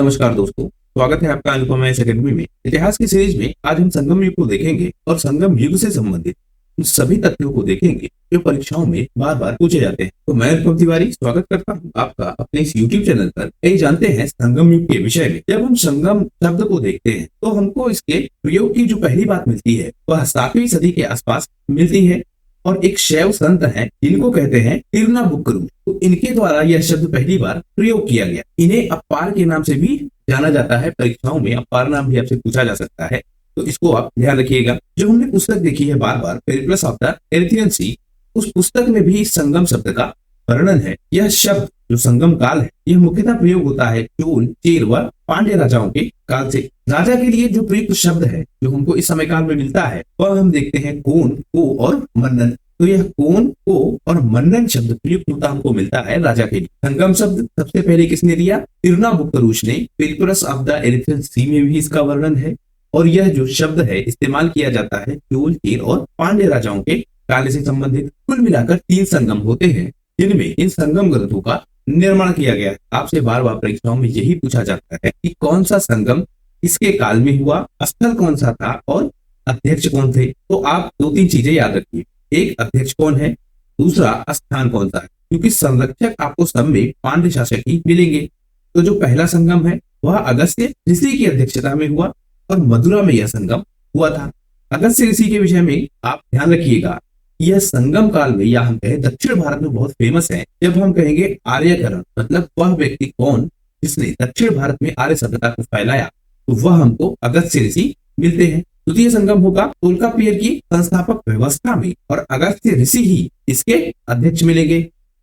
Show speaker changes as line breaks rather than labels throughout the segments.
नमस्कार दोस्तों, स्वागत है आपका अनुपमा एकेडमी में। इतिहास की सीरीज में आज हम संगम युग को देखेंगे और संगम युग से संबंधित उन सभी तथ्यों को देखेंगे जो परीक्षाओं में बार बार पूछे जाते हैं। तो मैं अनुपम तिवारी स्वागत करता हूं आपका अपने इस YouTube चैनल पर। यही जानते हैं संगम युग के विषय में। जब हम संगम शब्द को देखते हैं तो हमको इसके प्रयोग की जो पहली बात मिलती है वह 7वीं सदी के आसपास मिलती है और एक शैव संत हैं जिनको कहते हैं तिरुनाबुक्करू। तो इनके द्वारा यह शब्द पहली बार प्रयोग किया गया। इन्हें अप्पार के नाम से भी जाना जाता है। परीक्षाओं में अप्पार नाम भी आपसे पूछा जा सकता है, तो इसको आप ध्यान रखिएगा। जो हमने पुस्तक देखी है बार बार, पेरिप्लस ऑफ द एरिथ्रियन सी, उस पुस्तक में भी संगम शब्द का वर्णन है। यह शब्द जो संगम काल है यह मुख्यतः प्रयोग होता है चोल, चेर व पांड्य राजाओं के काल से। राजा के लिए जो प्रयुक्त शब्द है जो हमको इस समय काल में मिलता है वह हम देखते हैं कोन, को और मन्नन। तो यह कोन, को और मन्नन शब्द प्रयुक्त होता हमको मिलता है राजा के लिए। संगम शब्द सबसे पहले किसने दिया? तिरुनाबुक्करू ने। पेरिप्लस ऑफ द एरिथ्रियन सी में भी इसका वर्णन है और यह जो शब्द है इस्तेमाल किया जाता है चोल, चेर और पांड्य राजाओं के काल से संबंधित। कुल मिलाकर 3 संगम होते हैं जिनमें इन संगम ग्रंथों का निर्माण किया गया है। आपसे बार बार परीक्षाओं में यही पूछा जाता है कि कौन सा संगम किसके काल में हुआ, स्थल कौन सा था और अध्यक्ष कौन थे। तो आप 2-3 चीजें याद रखिए। एक, अध्यक्ष कौन है, दूसरा स्थान कौन सा है, क्योंकि संरक्षक आपको सब में पांड्य शासक ही मिलेंगे। तो जो पहला संगम है वह अगस्त्य ऋषि की अध्यक्षता में हुआ और मदुरा में यह संगम हुआ था। अगस्त्य ऋषि के विषय में आप ध्यान रखिएगा, यह संगम काल में या हम कहें दक्षिण भारत में बहुत फेमस है। जब हम कहेंगे आर्यकरण, मतलब वह व्यक्ति कौन जिसने दक्षिण भारत में आर्य सभ्यता को फैलाया, तो वह हमको अगस्त्य ऋषि मिलते हैं। द्वितीय संगम होगा तोल्कापियर की संस्थापक व्यवस्था में और अगस्त्य ऋषि ही इसके अध्यक्ष मिलेंगे।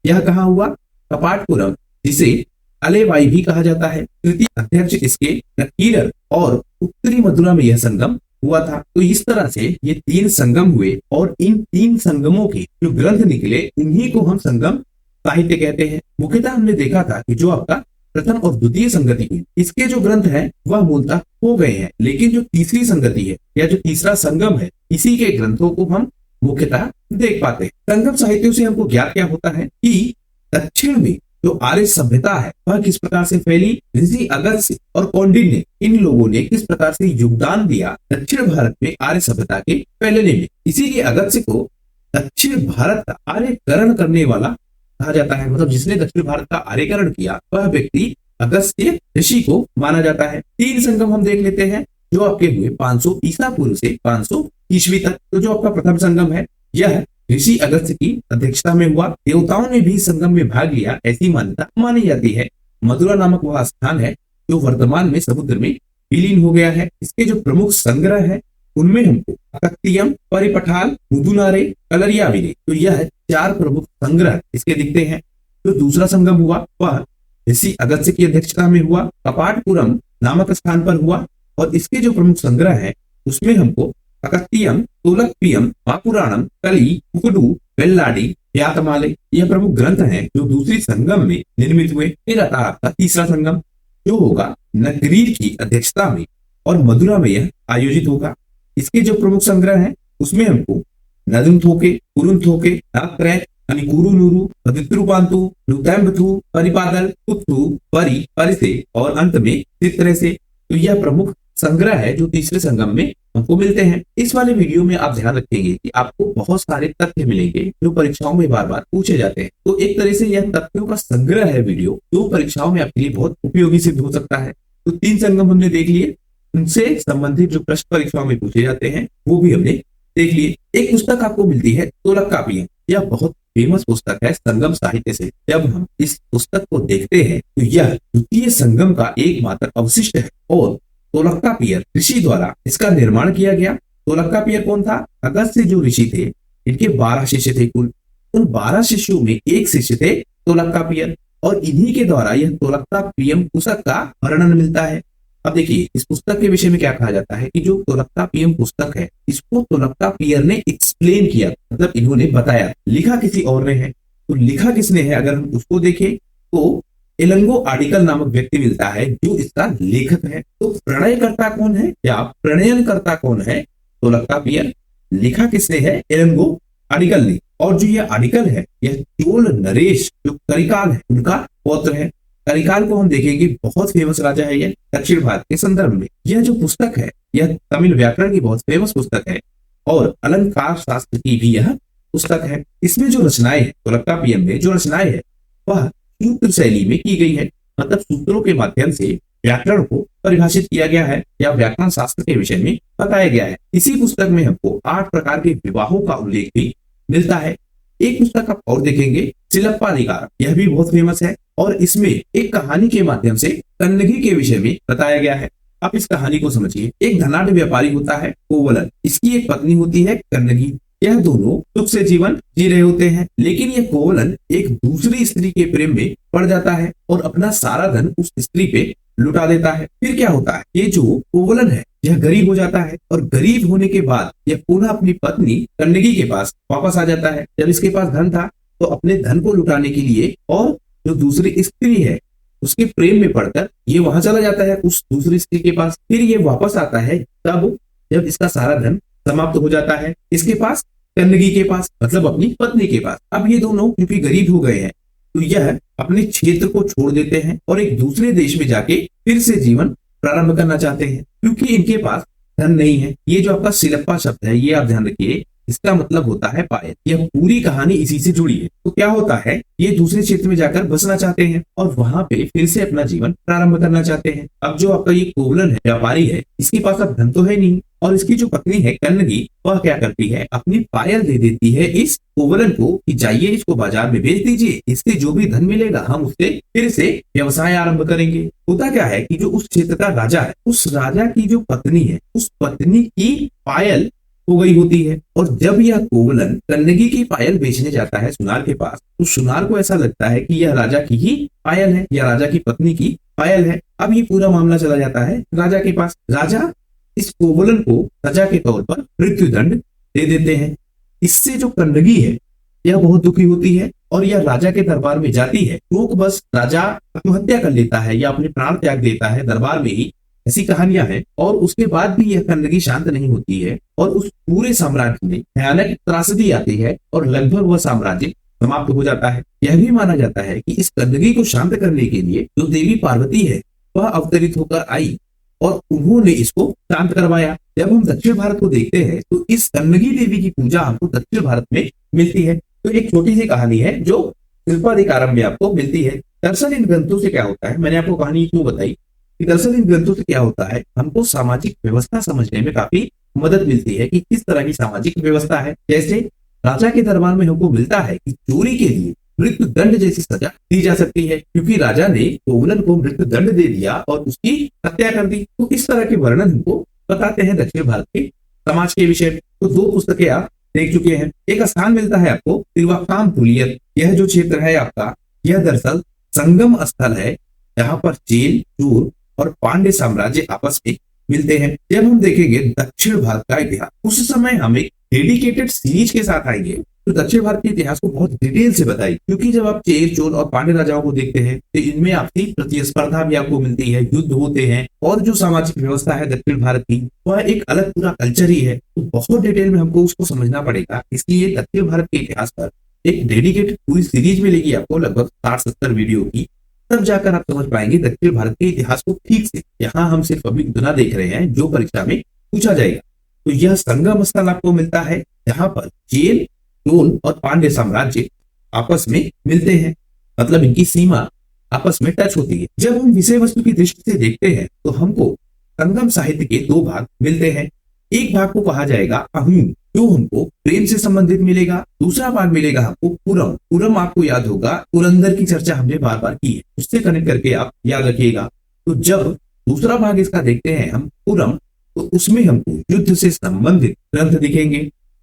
यह कहाँ हुआ? कपाटपुरम, जिसे अलेवाई भी कहा जाता है। तृतीय अध्यक्ष इसके नकीरर और उत्तरी मथुरा में यह संगम हुआ था। तो इस तरह से ये 3 संगम हुए और इन 3 संगमों के जो ग्रंथ निकले इन्हीं को हम संगम साहित्य कहते हैं। मुख्यतः हमने देखा था कि जो आपका प्रथम और द्वितीय संगति हुई, इसके जो ग्रंथ हैं वह मूलतः हो गए हैं, लेकिन जो तीसरी संगति है या जो तीसरा संगम है इसी के ग्रंथों को हम मुख्यतः देख पाते हैं। संगम साहित्यों से हमको ज्ञात क्या होता है कि दक्षिण में जो आर्य सभ्यता है वह किस प्रकार से फैली, ऋषि अगस्त्य और कौंडिन्य इन लोगों ने किस प्रकार से योगदान दिया दक्षिण भारत में आर्य सभ्यता के फैलने में। इसीलिए अगस्त्य को दक्षिण भारत का आर्यकरण करने वाला कहा जाता है। मतलब जिसने दक्षिण भारत का आर्यकरण किया वह व्यक्ति अगस्त्य ऋषि को माना जाता है। 3 संगम हम देख लेते हैं जो आपके हुए 500 ईसा पूर्व से 500 ईस्वी तक। तो जो आपका प्रथम संगम है यह ऋषि अगस्त्य की अध्यक्षता में हुआ। देवताओं ने भी संगम में भाग लिया ऐसी मान्यता मानी जाती है। मदुरा नामक वह स्थान है जो वर्तमान में समुद्र में विलीन हो गया है। इसके जो प्रमुख संग्रह है उनमें हमको अकत्तियम, परिपठाल, मुदुनारे, कलरियाविले, तो यह 4 प्रमुख संग्रह इसके दिखते हैं। जो दूसरा संगम हुआ वह ऋषि अगस्त्य की अध्यक्षता में हुआ, कपाटपुरम नामक स्थान पर हुआ और इसके जो प्रमुख संग्रह है उसमें हमको अकत्तियम, तोलकपियम, मापुराणम, कली, कुकडू, वेल्लाडी, यातमाले यह प्रमुख ग्रंथ हैं जो दूसरी संगम में निर्मित हुए। फिर आता आपका तीसरा संगम जो होगा नकरीर की अध्यक्षता में और मदुरा में यह आयोजित होगा। इसके जो प्रमुख संग्रह हैं उसमें हमको नदुनथोके, कुरुनथोके, नागत्रैत, अनिकुरुनुरु, अदित्रुपांतु, लुतैम्बथु, परिपादल, कुत्तु, परी, परिसे और अंत में चित्रसे। तो यह प्रमुख संग्रह है जो तीसरे संगम में हमको मिलते हैं। इस वाले वीडियो में आप ध्यान रखेंगे कि आपको बहुत सारे तथ्य मिलेंगे जो परीक्षाओं में बार बार पूछे जाते हैं। तो एक तरह से यह तथ्यों का संग्रह है वीडियो जो परीक्षाओं में आपके लिए बहुत उपयोगी सिद्ध हो सकता है। तो 3 संगम हमने देख लिए, उनसे संबंधित जो प्रश्न परीक्षाओं में पूछे जाते हैं वो भी हमने देख लिए। एक पुस्तक आपको मिलती है तोलकापियम, यह बहुत फेमस पुस्तक है संगम साहित्य से। जब हम इस पुस्तक को देखते हैं तो यह द्वितीय संगम का एकमात्र अवशिष्ट है और तोलकापियर ऋषि द्वारा इसका निर्माण किया गया। तोलकापियर कौन था? अगस्त्य जो ऋषि थे इनके 12 शिष्य थे कुल। उन 12 शिष्यों में एक शिष्य थे तोलकापियर और इन्हीं के द्वारा यह तोलकापियम पुस्तक का वर्णन मिलता है। अब देखिए इस पुस्तक के विषय में क्या कहा जाता है कि जो तोलकापियम पुस्तक है इसको तोलकापियर ने एक्सप्लेन किया, मतलब इन्होंने बताया। लिखा किसी और ने है, तो लिखा किसने है अगर हम उसको देखें तो एलंगो आर्टिकल नामक व्यक्ति मिलता है जो इसका लेखक है। तो प्रणयकर्ता कौन है या प्रणयनकर्ता कौन है? तोलकापियर। लिखा किसने है? एलंगो आर्टिकल ने। और जो यह आर्टिकल है यह चोल नरेश जो करिकाल है उनका पौत्र है। करिकाल को हम देखेंगे, बहुत फेमस राजा है यह दक्षिण भारत के संदर्भ में। यह जो पुस्तक है यह तमिल व्याकरण की बहुत फेमस पुस्तक है और अलंकार शास्त्र की भी यह पुस्तक है। इसमें जो रचनाएं है, तोलकाप्पियम में जो रचनाएं है वह सूत्र शैली में की गई है, मतलब सूत्रों के माध्यम से व्याकरण को परिभाषित किया गया है या व्याकरण शास्त्र के विषय में बताया गया है। इसी पुस्तक में हमको 8 प्रकार के विवाहों का उल्लेख भी मिलता है। एक पुस्तक आप और देखेंगे, सिलप्पाधिकारम, यह भी बहुत फेमस है और इसमें एक कहानी के माध्यम से कन्नगी के विषय में बताया गया है। आप इस कहानी को समझिए। एक धनाढ़ व्यापारी होता है कोवलन, इसकी एक पत्नी होती है कन्नगी। यह दोनों सुख से जीवन जी रहे होते हैं, लेकिन यह कोवलन एक दूसरी स्त्री के प्रेम में पड़ जाता है और अपना सारा धन उस स्त्री पे लुटा देता है। फिर क्या होता है, ये जो कोवलन है यह गरीब हो जाता है और गरीब होने के बाद यह पुनः अपनी पत्नी कन्नगी के पास वापस आ जाता है। जब इसके पास धन था तो अपने धन को लुटाने के लिए और जो दूसरी स्त्री है उसके प्रेम में पड़कर ये वहां चला जाता है उस दूसरी स्त्री के पास। फिर ये वापस आता है तब जब इसका सारा धन समाप्त हो जाता है इसके पास, कन्नगी के पास, मतलब अपनी पत्नी के पास। अब ये दोनों क्योंकि गरीब हो गए हैं तो यह अपने क्षेत्र को छोड़ देते हैं और एक दूसरे देश में जाके फिर से जीवन प्रारंभ करना चाहते हैं, क्योंकि इनके पास धन नहीं है। ये जो आपका सिलप्पा शब्द है ये आप ध्यान रखिए, इसका मतलब होता है पायल। यह पूरी कहानी इसी से जुड़ी है। तो क्या होता है, ये दूसरे क्षेत्र में जाकर बसना चाहते हैं और वहां पे फिर से अपना जीवन प्रारंभ करना चाहते हैं। अब जो आपका ये कोवलन है, व्यापारी है, इसके पास अब धन तो है नहीं और इसकी जो पत्नी है कन्नगी वह क्या करती है, अपनी पायल दे देती है इस कोवलन को कि जाइए इसको बाजार में बेच दीजिए, इससे जो भी धन मिलेगा हम उससे फिर से व्यवसाय आरंभ करेंगे। होता क्या है कि जो उस क्षेत्र का राजा है, उस राजा की जो पत्नी है, उस पत्नी की पायल हो गई होती है और जब यह कोवलन कन्नगी की पायल बेचने जाता है सुनार के पास तो सुनार को ऐसा लगता है कि यह राजा की ही पायल है, यह राजा की पत्नी की पायल है। अब ये पूरा मामला चला जाता है राजा के पास। राजा इस कोवलन को सजा के तौर पर मृत्यु दंड दे देते हैं। इससे जो कन्नगी है यह बहुत दुखी होती है और यह राजा के दरबार में जाती है तो बस राजा आत्महत्या कर लेता है या अपने प्राण त्याग देता है दरबार में ही, ऐसी कहानियां हैं। और उसके बाद भी यह कन्नगी शांत नहीं होती है और उस पूरे साम्राज्य में भयानक त्रासदी आती है और लगभग वह साम्राज्य समाप्त हो जाता है। यह भी माना जाता है कि इस कन्नगी को शांत करने के लिए जो देवी पार्वती है वह अवतरित होकर आई और उन्होंने इसको शांत करवाया। जब हम दक्षिण भारत को देखते हैं तो इस कन्नगी देवी की पूजा हमको दक्षिण भारत में मिलती है। तो एक छोटी सी कहानी है जो सिलप्पाधिकारम में आपको मिलती है। दरअसल इन ग्रंथों से क्या होता है, मैंने आपको कहानी क्यों बताई, दरअसल इन ग्रंथों से क्या होता है, हमको सामाजिक व्यवस्था समझने में काफी मदद मिलती है कि किस तरह की सामाजिक व्यवस्था है। जैसे राजा के दरबार में हमको मिलता है कि चोरी के लिए मृत्यु दंड जैसी सजा दी जा सकती है, क्योंकि राजा ने कोवलन को मृत्यु दंड दे दिया और उसकी हत्या कर दी। तो इस तरह के वर्णन हमको बताते हैं दक्षिण भारत के समाज के विषय में। तो 2 पुस्तकें आप देख चुके हैं। एक स्थान मिलता है आपको तिरुवाक्काम-पुलियर। यह जो क्षेत्र है आपका, यह दरअसल संगम स्थल है जहां पर चेल, चोर और पांड्य साम्राज्य आपस में मिलते हैं। जब हम देखेंगे दक्षिण भारत का इतिहास, उस समय हम एक डेडिकेटेड सीरीज के साथ आएंगे तो दक्षिण भारत के इतिहास को बहुत डिटेल से बताई, क्योंकि जब आप चेर, चोल और पांड्य राजाओं को देखते हैं तो इनमें आपसी प्रतिस्पर्धा भी आपको मिलती है, युद्ध होते हैं और जो सामाजिक व्यवस्था है दक्षिण भारत की वह एक अलग पूरा कल्चर ही है। तो बहुत डिटेल में हमको उसको समझना पड़ेगा, इसलिए दक्षिण भारत के इतिहास पर एक डेडिकेटेड पूरी सीरीज मिलेगी आपको, लगभग 60-70 वीडियो की। तब जाकर आप समझ पाएंगे दक्षिण भारत के इतिहास को ठीक से। यहाँ हम सिर्फ अभी इतना देख रहे हैं जो परीक्षा में पूछा जाएगा। तो यह संगम स्थल आपको मिलता है जहां पर चेल, चोल और पांड्य साम्राज्य आपस में मिलते हैं, मतलब इनकी सीमा आपस में टच होती है। जब हम विषय वस्तु की दृष्टि से देखते हैं तो हमको संगम साहित्य के 2 भाग मिलते हैं। एक भाग को कहा जाएगा अहूम, जो हमको प्रेम से संबंधित मिलेगा। दूसरा भाग मिलेगा हमको पुरम। पुरम आपको याद होगा, पुरंदर की चर्चा हमने बार बार की है, उससे कनेक्ट करके आप याद रखिएगा। तो जब दूसरा भाग इसका देखते हैं हम पुरम, तो उसमें हमको युद्ध से संबंधित ग्रंथ दिखेंगे।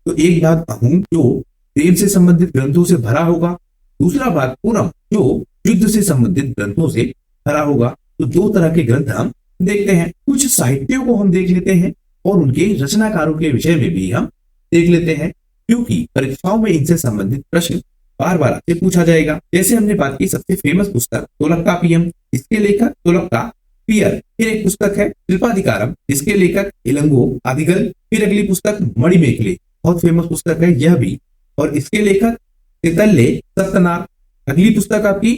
तो एक भाग अहूम जो प्रेम से संबंधित ग्रंथों से भरा होगा, दूसरा भाग पुरम जो युद्ध से संबंधित ग्रंथों से भरा होगा। तो 2 तरह के ग्रंथ हम देखते हैं। कुछ साहित्यों को हम देख लेते हैं और उनके रचनाकारों के विषय में भी हम देख लेते हैं, क्योंकि परीक्षाओं में इनसे संबंधित प्रश्न बार बार आपसे पूछा जाएगा। जैसे हमने बात की सबसे फेमस पुस्तक तोलकाप्पियम, इसके लेखक तोलकाप्पियर। फिर एक पुस्तक है सिलप्पाधिकारम, इसके लेखक इलंगो आदिगल। फिर अगली पुस्तक मणिमेखले, बहुत फेमस पुस्तक है यह भी, और इसके लेखक तितल्ले सत्यनाथ। अगली पुस्तक आपकी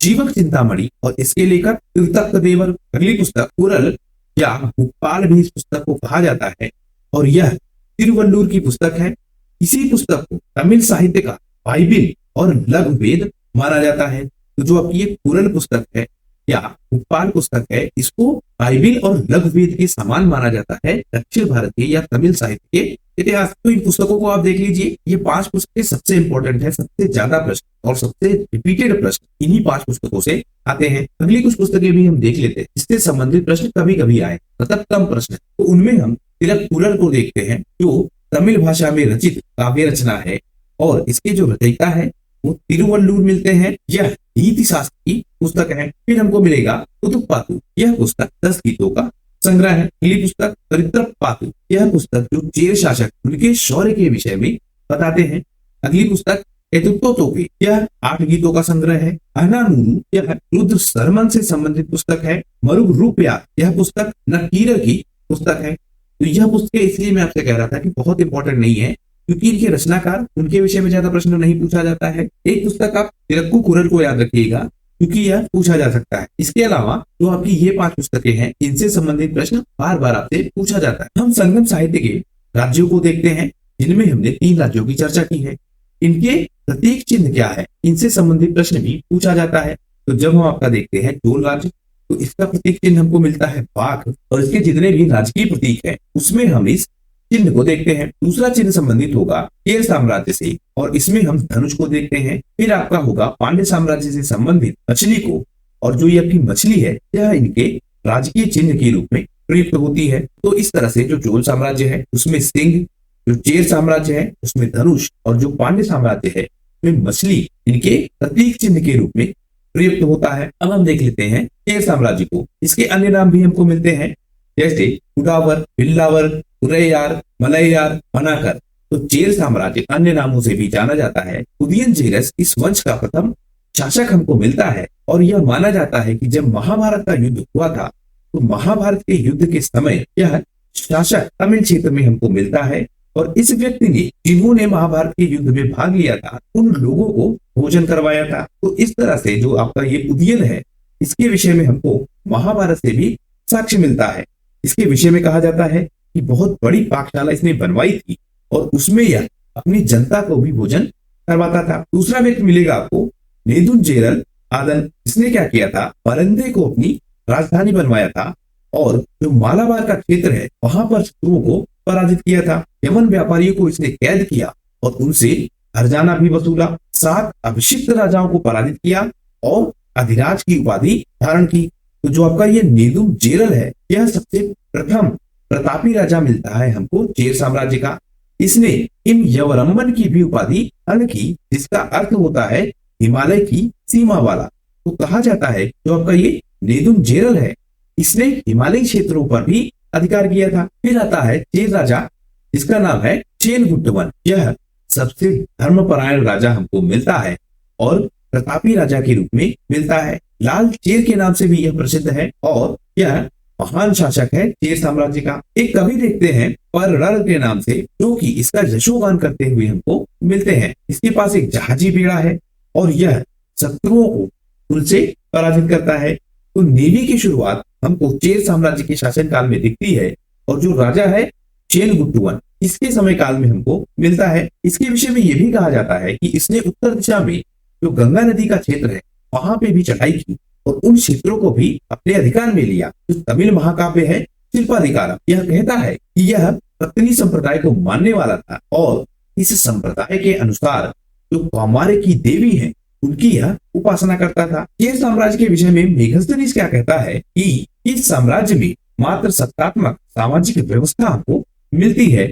जीवक चिंतामणि और इसके लेखक तीर्थकदेवर। अगली पुस्तक कुरल या भूपाल भी इस पुस्तक को कहा जाता है और यह तिरुवल्लुवर की पुस्तक है। इसी पुस्तक को तमिल साहित्य का बाइबिल और लघु वेद माना जाता है। तो जो आपकी ये कुरल पुस्तक है या भूपाल पुस्तक है, इसको बाइबिल और लघु वेद के समान माना जाता है दक्षिण भारत के या तमिल साहित्य के इतिहास। तो इन पुस्तकों को आप देख लीजिए, ये 5 पुस्तकें सबसे इंपॉर्टेंट है, सबसे ज्यादा प्रश्न और सबसे रिपीटेड प्रश्न इन्हीं 5 पुस्तकों से आते हैं। अगली कुछ पुस्तकें भी हम देख लेते हैं, इससे संबंधित प्रश्न कभी कभी आए, मतलब कम प्रश्न। तो उनमें हम तिलक कुरल को देखते हैं, जो तमिल भाषा में रचित काव्य रचना है और इसके जो रचयिता है वो तिरुवल्लुवर मिलते हैं। यह नीति शास्त्र की पुस्तक है। फिर हमको मिलेगा पुतुप्पातु, यह पुस्तक 10 गीतों का संग्रह है। अगली पुस्तक परित्रप्पातु, यह पुस्तक जो चेर शासक उनके शौर्य के विषय में बताते हैं। अगली पुस्तक एतुत्तोतोके, यह 8 गीतों का संग्रह है। अहनानूरू, यह रुद्र सरमन से संबंधित पुस्तक है। मरुगरुप्या, यह पुस्तक नकीरर की पुस्तक है। तो यह पुस्तक इसलिए मैं आपसे कह रहा था कि बहुत इंपॉर्टेंट नहीं है, क्योंकि इनके रचनाकार उनके विषय में ज्यादा प्रश्न नहीं पूछा जाता है। एक पुस्तक आप तिरक्कू कुरल को याद रखिएगा, क्योंकि यह पूछा जा सकता है। इसके अलावा जो आपकी ये 5 पुस्तकें हैं, इनसे संबंधित प्रश्न बार बार आपसे पूछा जाता है। हम संगम साहित्य के राज्यों को देखते हैं, जिनमें हमने 3 राज्यों की चर्चा की है। इनके प्रतीक चिन्ह क्या है, इनसे संबंधित प्रश्न भी पूछा जाता है। तो जब हम आपका देखते हैं चोल राज्य, तो इसका प्रतीक चिन्ह हमको मिलता है बाघ और इसके जितने भी राजकीय प्रतीक है उसमें हम इस चिन्ह को देखते हैं। दूसरा चिन्ह संबंधित होगा चेर साम्राज्य से और इसमें हम धनुष को देखते हैं। फिर आपका होगा पांड्य साम्राज्य से संबंधित मछली को, और जो ये आपकी मछली है यह इनके राजकीय चिन्ह के रूप में प्रयुक्त होती है। तो इस तरह से जो चोल साम्राज्य है उसमें सिंह, जो चेर साम्राज्य है उसमें धनुष और जो पांड्य साम्राज्य है उसमें मछली इनके प्रतीक चिन्ह के रूप में प्रयुक्त होता है। अब हम देख लेते हैं चेर साम्राज्य को। इसके अन्य नाम भी हमको मिलते हैं, जैसे कुडावर, बिल्लावर, उरैयार, मलैयार, मनाकर। तो चेर साम्राज्य अन्य नामों से भी जाना जाता है। उदयनचेरस इस वंश का प्रथम शासक हमको मिलता है और यह माना जाता है कि जब महाभारत का युद्ध हुआ था तो महाभारत के युद्ध के समय यह शासक तमिल क्षेत्र में हमको मिलता है और इस व्यक्ति ने, जिन्होंने महाभारत के युद्ध में भाग लिया था, उन लोगों को भोजन करवाया था। तो इस तरह से जो आपका ये उदयन है, इसके विषय में हमको महाभारत से भी साक्ष्य मिलता है। इसके विषय में कहा जाता है कि बहुत बड़ी पाकशाला इसने बनवाई थी और उसमें यह अपनी जनता को भी भोजन करवाता था। दूसरा व्यक्ति मिलेगा आपको नेदुंजेरल आदल। इसने क्या किया था, परंदे को अपनी राजधानी बनवाया था और जो मालाबार का क्षेत्र है वहां पर शत्रुओं को पराजित किया था। यवन व्यापारियों को इसने कैद किया और उनसे हरजाना भी वसूला। 7 अभिषिक्त राजाओं को पराजित किया और अधिराज की उपाधि धारण की। तो जो आपका ये नेदुंजेरल है, यह सबसे प्रथम प्रतापी राजा मिलता है हमको चेर साम्राज्य का। इसने इन यवरम्बन की भी उपाधि धारण की, जिसका अर्थ होता है हिमालय की सीमा वाला। तो कहा जाता है जो आपका ये नेदुंजेरल है, इसने हिमालयी क्षेत्रों पर भी अधिकार किया था। फिर आता है चेर राजा, जिसका नाम है चेनगुट्टवन। यह सबसे धर्मपरायण राजा हमको मिलता है और प्रतापी राजा के रूप में मिलता है। लाल चेर के नाम से भी यह प्रसिद्ध है और यह महान शासक है चेर साम्राज्य का। एक कवि देखते हैं पररर के नाम से, जो कि इसका यशोगान करते हुए हमको मिलते हैं। इसके पास एक जहाजी बेड़ा है और यह शत्रुओं को उनसे पराजित करता है। तो नेवी की शुरुआत हमको चेर साम्राज्य के शासन काल में दिखती है और जो राजा है चेनगुट्टवन, इसके समय काल में हमको मिलता है। इसके विषय में यह भी कहा जाता है कि इसने उत्तर दिशा में जो गंगा नदी का क्षेत्र है वहां पे भी चढ़ाई की और उन क्षेत्रों को भी अपने अधिकार में लिया। जो तमिल महाकाव्य है शिल्पाधिकारम, यह कहता है कि यह पत्नी संप्रदाय को मानने वाला था और इस संप्रदाय के अनुसार जो कौमार की देवी है उनकी यह उपासना करता था। यह साम्राज्य के विषय में मेघस्तनीस क्या कहता है कि इस साम्राज्य में मात्र सत्तात्मक सामाजिक व्यवस्था हमको मिलती है।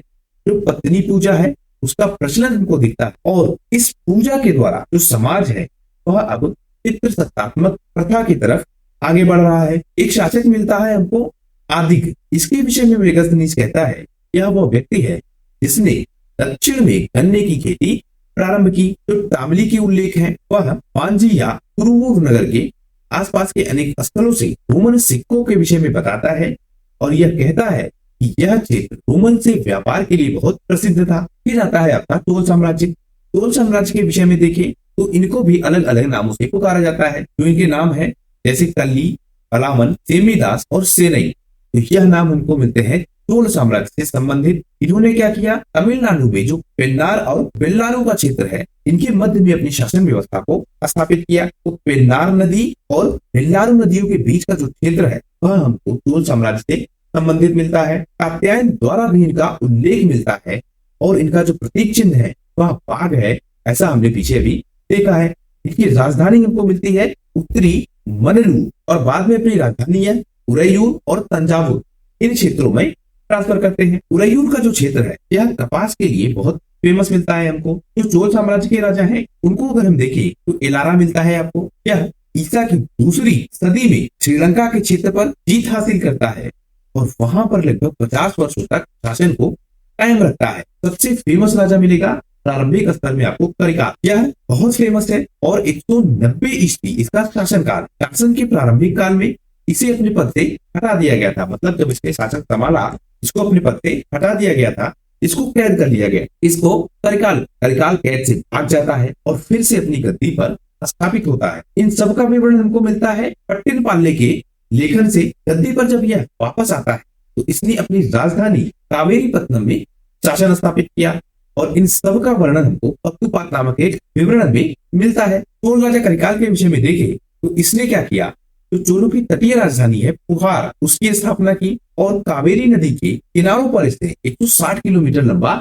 जो पत्नी पूजा है उसका प्रचलन हमको दिखता है और इस पूजा के द्वारा जो समाज है वह अब पितृसत्तात्मक प्रथा की तरफ आगे बढ़ रहा है। एक शासक मिलता है हमको आदिग। इसके विषय में मेघस्तनीस कहता है यह वह व्यक्ति है जिसने दक्षिण में गन्ने की खेती प्रारंभ की। जो तामली के उल्लेख है वह पांजी या कुरुवूर नगर के आसपास के अनेक स्थलों से रोमन सिक्कों के विषय में बताता है और यह कहता है कि यह क्षेत्र रोमन से व्यापार के लिए बहुत प्रसिद्ध था। फिर आता है आपका चोल साम्राज्य। चोल साम्राज्य के विषय में देखिए तो इनको भी अलग अलग नामों से पुकारा जाता है। तो इनके नाम है जैसे कल्ली, पलामन, सेमीदास और सेनई। तो यह नाम हमको मिलते हैं चोल साम्राज्य से संबंधित। इन्होंने क्या किया, तमिलनाडु में जो पेन्नार और वेल्लारू का क्षेत्र है, इनके मध्य में अपनी शासन व्यवस्था को स्थापित किया। तो पेन्नार नदी और वेल्लारू नदियों के बीच का जो क्षेत्र है वह हमको चोल साम्राज्य से संबंधित मिलता है। कात्यायन द्वारा भी इनका उल्लेख मिलता है और इनका जो प्रतीक चिन्ह है वह बाघ है, ऐसा हमने पीछे भी देखा है। इनकी राजधानी हमको मिलती है उत्तरी मनलू और बाद में अपनी राजधानी है उरैयूर और तंजावुर, इन क्षेत्रों में ट्रांसफर करते हैं। उरैयूर का जो क्षेत्र है यह कपास के लिए बहुत फेमस मिलता है हमको। जो चोल साम्राज्य के राजा हैं उनको अगर हम देखें तो एलारा मिलता है आपको। यह ईसा की दूसरी सदी में श्रीलंका के क्षेत्र पर जीत हासिल करता है और वहां पर लगभग 50 वर्षों तक शासन को कायम रखता है। सबसे फेमस राजा मिलेगा प्रारंभिक स्तर में आपको करिकाल, यह बहुत फेमस है और 190 ईस्वी इसका शासनकाल। शासन के प्रारंभिक काल में इसे अपने पद से हटा दिया गया था, मतलब जब इसके शासक संभाला इसको अपने पद से हटा दिया गया था, इसको कैद कर लिया गया। इसको करिकाल कैद से भाग जाता है और फिर से अपनी गद्दी पर स्थापित होता है। इन सब का विवरण हमको मिलता है पट्टिन पाले के लेखन से। गद्दी पर जब यह वापस आता है तो इसने अपनी राजधानी कावेरीपत्तनम में शासन स्थापित किया और इन सब का वर्णन हमको पत्तुपात नामक एक विवरण में मिलता है। चोल राजा करिकाल के विषय में देखें तो इसने क्या किया, तो चोलों की तटीय राजधानी है पुहार, उसकी स्थापना की और कावेरी नदी के किनारों पर इसने 160 किलोमीटर लंबा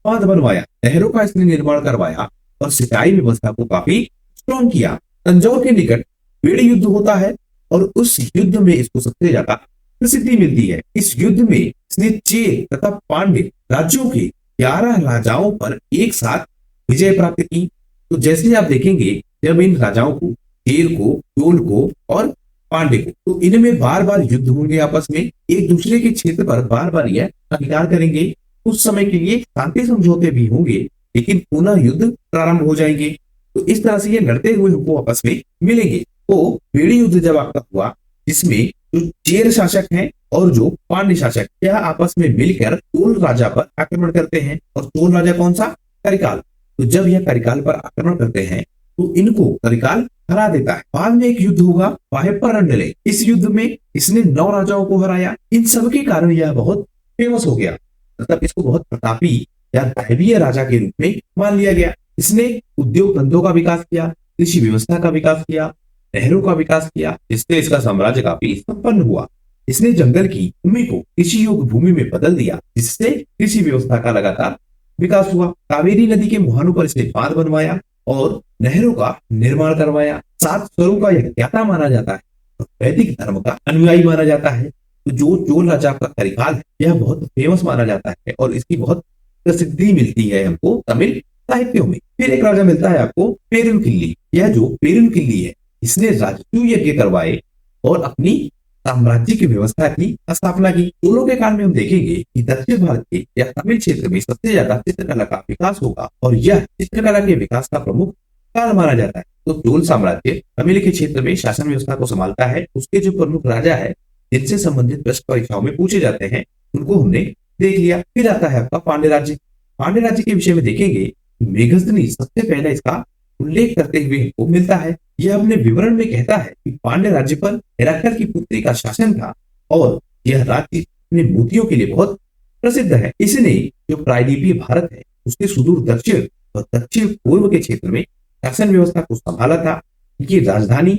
बांध बनवाया। नहरों का इसने निर्माण करवाया और सिंचाई व्यवस्था को काफी स्ट्रॉन्ग किया। तंजौर के निकट बेड़ी युद्ध होता है और उस युद्ध में इसको सबसे ज्यादा प्रसिद्धि मिलती है। इस युद्ध में इसने चेर तथा पांड्य राज्यों के 11 राजाओं पर एक साथ विजय प्राप्त की। तो जैसे आप देखेंगे जब इन राजाओं को, चेर को, चोल को और पांडे को, तो इनमें बार बार युद्ध होंगे आपस में, एक दूसरे के क्षेत्र पर बार बार यह अधिकार करेंगे। उस समय के लिए शांति समझौते भी होंगे लेकिन पुनः युद्ध प्रारंभ हो जाएंगे। तो इस तरह से ये लड़ते हुए हमको आपस में मिलेंगे। तो बेड़ी युद्ध जब आपका हुआ जिसमें जो चेर शासक हैं और जो पांड्य शासक यह आपस में मिलकर चोल राजा पर आक्रमण करते हैं। और चोल राजा कौन सा, करिकाल। तो जब यह करिकाल पर आक्रमण करते हैं तो इनको करिकाल हरा देता है। बाद में एक युद्ध होगा वाहेपरंडले, इस युद्ध में इसने 9 राजाओं को हराया। इन सब के कारण यह बहुत फेमस हो गया, मतलब इसको बहुत प्रतापी या दैवीय राजा के रूप में मान लिया गया। इसने उद्योग धंधों का विकास किया, कृषि व्यवस्था का विकास किया, नहरों का विकास किया, जिससे इसका साम्राज्य काफी संपन्न हुआ। इसने जंगल की भूमि को कृषि योग्य भूमि में बदल दिया, जिससे कृषि व्यवस्था का लगातार विकास हुआ। कावेरी नदी के मुहानों पर इसने बांध बनवाया और नहरों का निर्माण करवाया। 7 स्वरों का यह ज्ञाता माना जाता है और वैदिक धर्म का अनुयायी माना जाता है। तो जो चोल राजा का करिकाल है यह बहुत फेमस माना जाता है और इसकी बहुत प्रसिद्धि मिलती है हमको तमिल साहित्यों में। फिर एक राजा मिलता है आपको पेरुनकिल्ली। यह जो पेरुनकिल्ली है इसने राजसूय यज्ञ करवाए और अपनी साम्राज्य की व्यवस्था की स्थापना की। चोलों के काल में हम देखेंगे कि दक्षिण भारत के या तमिल क्षेत्र में सबसे ज्यादा चित्रकला का विकास होगा और यह चित्रकला के विकास का प्रमुख काल माना जाता है। तो चोल साम्राज्य तमिल के क्षेत्र में शासन व्यवस्था को संभालता है। उसके जो प्रमुख राजा है जिनसे संबंधित प्रश्न परीक्षाओं में पूछे जाते हैं उनको हमने देख लिया। फिर आता है आपका पांड्य राज्य। पांड्य राज्य के विषय में देखेंगे मेघसनी सबसे पहले इसका उल्लेख करते हुए हमको मिलता है। यह अपने विवरण में कहता है कि पांड्य राज्य पर हेराक्ल की पुत्री का शासन था और यह राज्य अपने मोतियों के लिए बहुत प्रसिद्ध है। इसने जो प्रायद्वीपीय भारत है उसके सुदूर दक्षिण और दक्षिण पूर्व के क्षेत्र में शासन व्यवस्था को संभाला था। इनकी राजधानी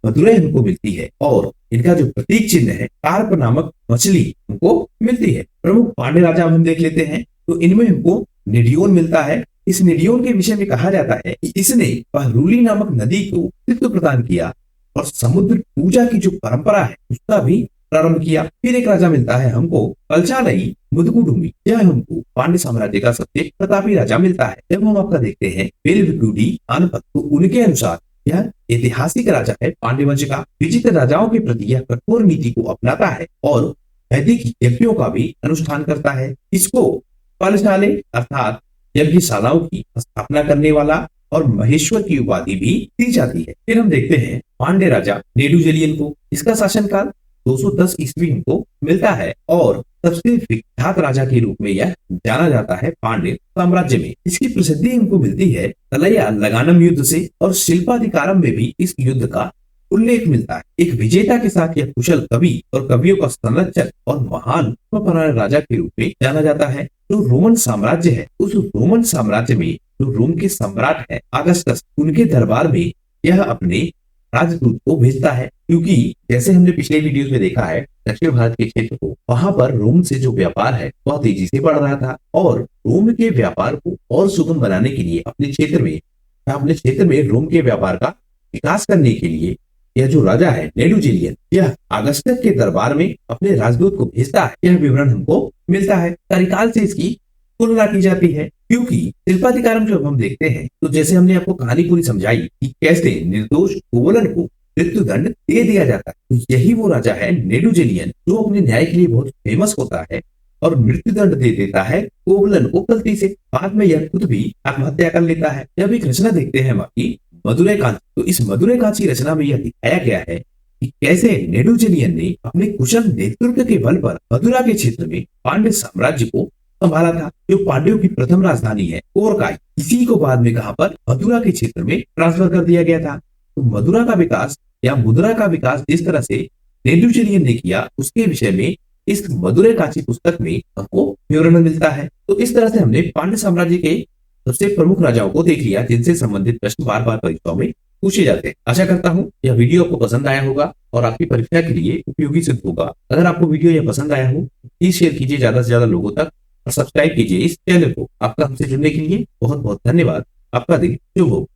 मदुरै हमको मिलती है और इनका जो प्रतीक चिन्ह है कार्प नामक मछली हमको मिलती है। प्रमुख पांड्य राजा हम देख लेते हैं तो इनमें हमको निडियोन मिलता है। इस निडियोन के विषय में कहा जाता है कि इसने पहरूली नामक नदी को अस्तित्व प्रदान किया और समुद्र पूजा की जो परंपरा है उसका भी प्रारंभ किया। फिर एक राजा मिलता है हमको पलचालई मुदकुडुमी। यह हमको पांड्य साम्राज्य का सबसे प्रतापी राजा मिलता है। जब हम आपका देखते हैं वेलविकुडी अनपत तो उनके अनुसार यह ऐतिहासिक राजा है पांड्य वंश का। विचित्र राजाओं के प्रति यह कठोर नीति को अपनाता है और वैदिक यज्ञों का भी अनुष्ठान करता है। इसको पलशाले अर्थात यज्ञशालाओं की स्थापना करने वाला और महेश्वर की उपाधि भी दी जाती है। फिर हम देखते हैं पांड्य राजा नेडुजेलियन को। इसका शासनकाल 210 ईस्वी हमको मिलता है और सबसे विख्यात राजा के रूप में यह जाना जाता है पांड्य साम्राज्य में। इसकी प्रसिद्धि हमको मिलती है तलैया लगानम युद्ध से और शिल्पाधिकारम में भी इस युद्ध का उल्लेख मिलता है। एक विजेता के साथ यह कुशल कवि और कवियों का संरक्षक और महान राजा के रूप में जाना जाता है। जो रोमन साम्राज्य है, उस रोमन साम्राज्य में जो रोम के सम्राट है अगस्टस, उनके दरबार में यह अपने राजदूत को भेजता है, क्योंकि जैसे हमने पिछले वीडियो में देखा है दक्षिण भारत के क्षेत्र को, वहां पर रोम से जो व्यापार है वह तेजी से बढ़ रहा था और रोम के व्यापार को और सुगम बनाने के लिए अपने क्षेत्र में रोम के व्यापार का विकास करने के लिए यह जो राजा है नेडुजिलियन, यह अगस्टस के दरबार में अपने राजदूत को भेजता है। यह विवरण हमको मिलता है। करिकाल से इसकी तुलना की जाती है, क्योंकि शिल्पाधिकारम जब हम देखते हैं तो जैसे हमने आपको कहानी पूरी समझाई कि कैसे निर्दोष कोवलन को मृत्यु दंड दे दिया जाता है, तो यही वो राजा है नेडुजिलियन जो अपने न्याय के लिए बहुत फेमस होता है और मृत्यु दंड दे देता है कोवलन को गलती से। बाद में यह खुद भी आत्महत्या कर लेता है। जब एक रचना देखते हैं बाकी मदुरै कांची, तो इस मदुरै कांची रचना में यह दिखाया गया है कि कैसे नेडुजिलियन ने अपने कुशल नेतृत्व के बल पर मदुरा के क्षेत्र में पांड्य साम्राज्य को संभाला था, जो पांड्यों की प्रथम राजधानी है कोरकाई। इसी को बाद में कहां पर मदुरा के क्षेत्र में ट्रांसफर कर दिया गया था। तो मदुरा का विकास या मुद्रा का विकास जिस तरह से नेडुजिलियन ने किया, उसके विषय में इस मदुरै कांची पुस्तक में हमको विवरण मिलता है। तो इस तरह से हमने पांड्य साम्राज्य के सबसे प्रमुख राजाओं को देख लिया जिनसे संबंधित प्रश्न बार बार परीक्षाओं में पूछे जाते हैं। आशा करता हूं यह वीडियो आपको पसंद आया होगा और आपकी परीक्षा के लिए उपयोगी सिद्ध होगा। अगर आपको वीडियो यह पसंद आया हो प्लीज शेयर कीजिए ज्यादा से ज्यादा लोगों तक और सब्सक्राइब कीजिए इस चैनल को। आपका हमसे जुड़ने के लिए बहुत बहुत धन्यवाद। आपका दिन शुभ हो।